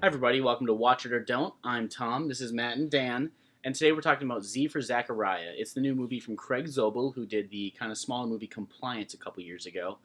Hi everybody, welcome to Watch It or Don't. I'm Tom, this is Matt and Dan, and today we're talking about Z for Zachariah. It's the new movie from Craig Zobel, who did the kind of small movie Compliance a couple years ago.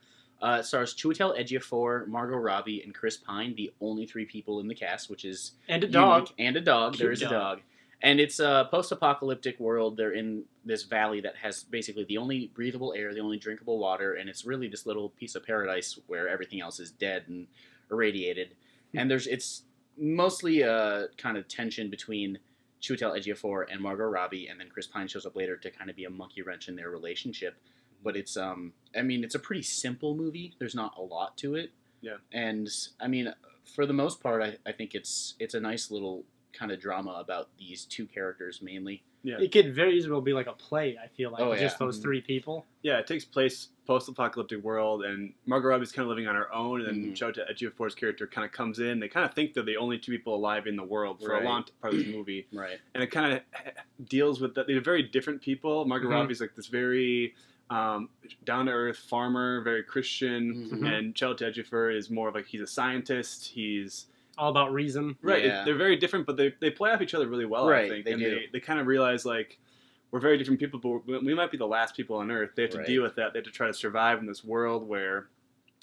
It stars Chiwetel Ejiofor, Margot Robbie, and Chris Pine, the only three people in the cast, which is and a dog. Unique. And a dog. Cute there is a dog. And it's a post-apocalyptic world. They're in this valley that has basically the only breathable air, the only drinkable water, and it's really this little piece of paradise where everything else is dead and irradiated. And it's mostly a kind of tension between Chiwetel Ejiofor and Margot Robbie, and then Chris Pine shows up later to kind of be a monkey wrench in their relationship. But it's I mean, it's a pretty simple movie. There's not a lot to it. Yeah. And I mean, for the most part, I think it's a nice little kind of drama about these two characters mainly. Yeah. It could very easily be like a play, I feel like, with yeah. just those three people. Yeah, it takes place post-apocalyptic world, and Margot Robbie's kind of living on her own, and then Mm-hmm. Chiwetel Ejiofor's character kind of comes in. They kind of think they're the only two people alive in the world for Right. a long part of this movie. Right. And it kind of deals with that. They're very different people. Margot Mm-hmm. Robbie's like this very down-to-earth farmer, very Christian, Mm-hmm. and Chiwetel Ejiofor is more of like he's a scientist. He's All about reason. right. Yeah. They're very different, but they play off each other really well. Right, I think, they and do. they kind of realize like we're very different people, but we might be the last people on Earth. They have to Right. deal with that. They have to try to survive in this world where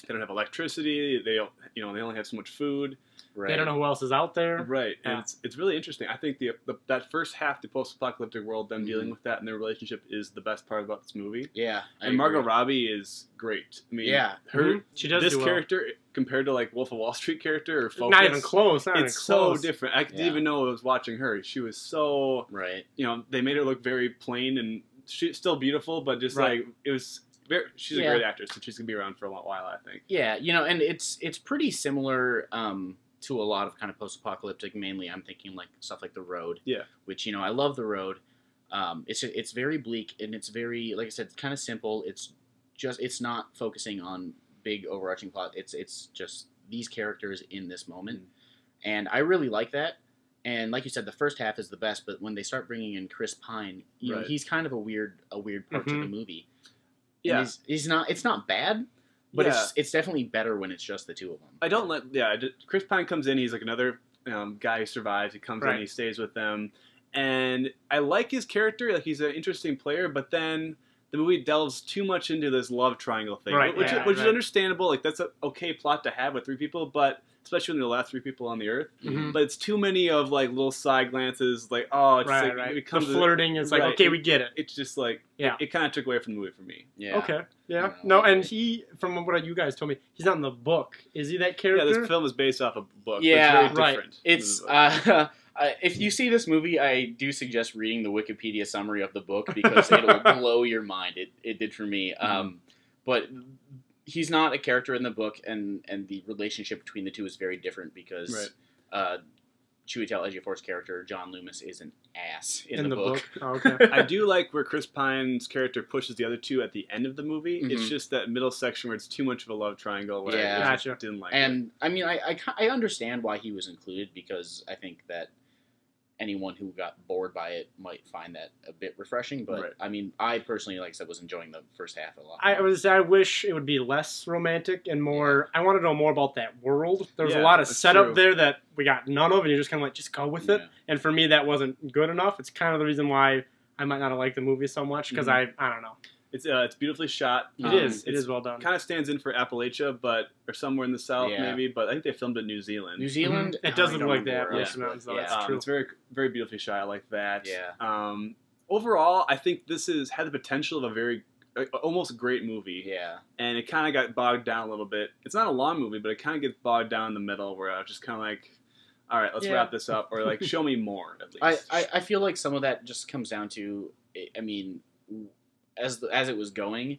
they don't have electricity. They only have so much food. Right. They don't know who else is out there. Right, and Yeah. it's really interesting. I think that first half, the post-apocalyptic world, them dealing with that and their relationship is the best part about this movie. Yeah. I And Margot agree. Robbie is great. I mean, Yeah. her Mhm. She does this do well. character compared to like Wolf of Wall Street character or Focus, Not even close. Not even it's so close. different. I didn't Yeah. even know I was watching her. She was so Right. they made her look very plain and she's still beautiful, but just Right. like it was. She's a Yeah. great actress, and she's gonna be around for a while, I think. Yeah, and it's pretty similar to a lot of kind of post-apocalyptic. Mainly, I'm thinking like stuff like The Road. Yeah. Which I love The Road. It's very bleak and it's very, like I said, kind of simple. It's not focusing on big overarching plot. It's just these characters in this moment, and I really like that. And like you said, the first half is the best, but when they start bringing in Chris Pine, Right. he's kind of a weird part to the movie. Yeah. And he's not. It's not bad. But Yeah. it's definitely better when it's just the two of them. Chris Pine comes in. He's like another guy who survives. He comes in, Right. he stays with them, and I like his character. Like he's an interesting player, but then the movie delves too much into this love triangle thing, Right, which yeah, is right. understandable. Like that's an okay plot to have with three people, but especially when they're the last three people on the Earth. Mhm. But it's too many of like little side glances. Like it's Right, like right. it The becomes flirting is like, right. okay, we get it. It's just like Yeah. it kind of took away from the movie for me. Yeah. Okay. Yeah. I No, know. and from what you guys told me, he's not in the book. Is he that Yeah, character? this film is based off a book. Yeah, but it's very right. different. It's if you see this movie, I do suggest reading the Wikipedia summary of the book because it'll blow your mind. It did for me. But he's not a character in the book, and the relationship between the two is very different because Chiwetel Ejiofor's character John Loomis is an ass in the book. Oh, okay. I do like where Chris Pine's character pushes the other two at the end of the movie. It's Mhm. just that middle section where it's too much of a love triangle. Where Yeah. I just Gotcha. didn't like it. And I mean, I understand why he was included because I think that anyone who got bored by it might find that a bit refreshing. But Right. I mean, I personally, like I said, was enjoying the first half a lot. I wish it would be less romantic and more. I want to know more about that world. There was a Yeah, lot of that's setup true. there that we got none of, and you're just kind of like, just go with it. Yeah. And for me, that wasn't good enough. It's kind of the reason why I might not have liked the movie so much because Mhm. I don't know. It's beautifully shot. It is. It it's is well done. Kind of stands in for Appalachia, or somewhere in the south Yeah. maybe. But I think they filmed it in New Zealand. New Zealand. Mhm. It does I look don't like the remember where Appalachian else, Mountains, though. but That's true. It's very very beautifully shot. I like that. Yeah. Overall, I think this had the potential of a very almost great movie. Yeah. And it kind of got bogged down a little bit. It's not a long movie, but it kind of gets bogged down in the middle where I was just kind of like, all right, let's Yeah. wrap this up, or like show me more at least. I feel like some of that just comes down to, I mean, as it was going,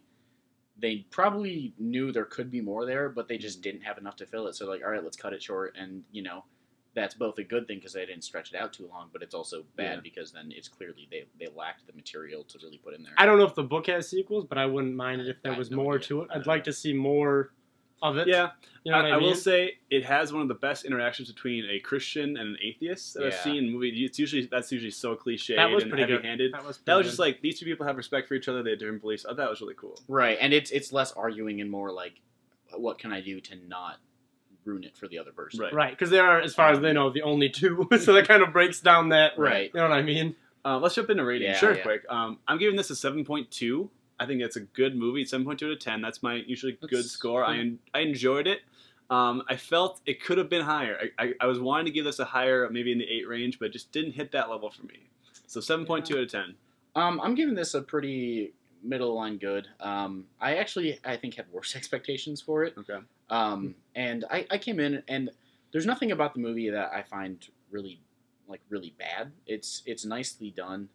they probably knew there could be more there, but they just didn't have enough to fill it. So like, all right, let's cut it short, and that's both a good thing because they didn't stretch it out too long, but it's also bad Yeah. because then it's clearly they lacked the material to really put in there. I don't know if the book has sequels, but I wouldn't mind it if I there was have no more idea. to it. I I'd don't like know. to see more of it. Yeah, You know what I mean? will say it has one of the best interactions between a Christian and an atheist that I've Yeah. seen in movies. That's usually so cliche That was and pretty good. heavy-handed. That was Just like these two people have respect for each other. They have different beliefs. I thought that was really cool. Right, and it's less arguing and more like, what can I do to not ruin it for the other person. Right. Right, because they are, as far as they know, the only two. So that kind of breaks down that. Right. You know what I mean? Let's jump into ratings Yeah, real yeah. quick. I'm giving this a 7.2. I think that's a good movie. 7.2 out of 10. That's my usually good That's score. good. I enjoyed it. I felt it could have been higher. I was wanting to give this a higher, maybe in the 8 range, but it just didn't hit that level for me. So 7.2 out of 10. I'm giving this a pretty middle line good. I think had worse expectations for it. Okay. And I came in and there's nothing about the movie that I find really bad. It's nicely done.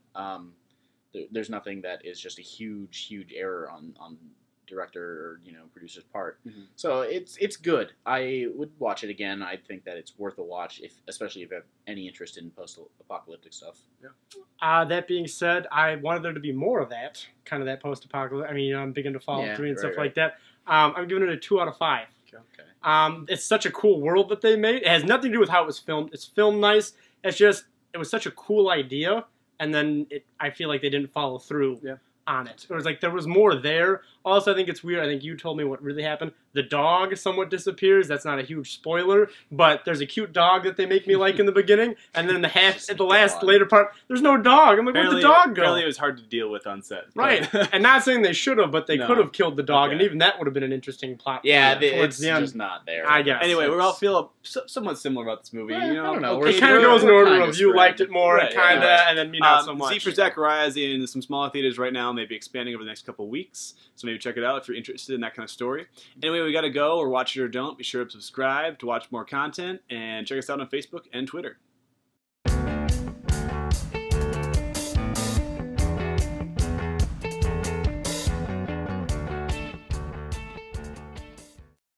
There's nothing that is just a huge error on director or producer's part. Mhm. So it's good. I would watch it again. I think that it's worth a watch, especially if you have any interest in post-apocalyptic stuff. That being said, I wanted there to be more of that, kind of that post-apocalyptic. I mean, I'm big into Fallout 3 and stuff like that. I'm giving it a 2 out of 5. Okay. It's such a cool world that they made. It has nothing to do with how it was filmed. It's filmed nice. It's just, it was such a cool idea, and then I feel like they didn't follow through on it. It was like there was more there. Also, I think it's weird. I think you told me what really happened. The dog somewhat disappears. That's not a huge spoiler, but there's a cute dog that they make me like in the beginning, and then in the last later part, there's no dog. I'm like, where'd the dog go? Apparently it was hard to deal with on set. Right, and not saying they should have, but they could have killed the dog, and even that would have been an interesting plot. Yeah, towards it's the end. just not there. I guess. Anyway, we all feel somewhat similar about this movie. I don't know. It kind of goes in we're order kinda of you spread. liked it more, Right, kind of, yeah. and then me not so much. Z For Zachariah is in some smaller theaters right now, maybe expanding over the next couple of weeks. So maybe check it out if you're interested in that kind of story. Anyway, we got to go, or watch it or don't. Be sure to subscribe to watch more content, and check us out on Facebook and Twitter.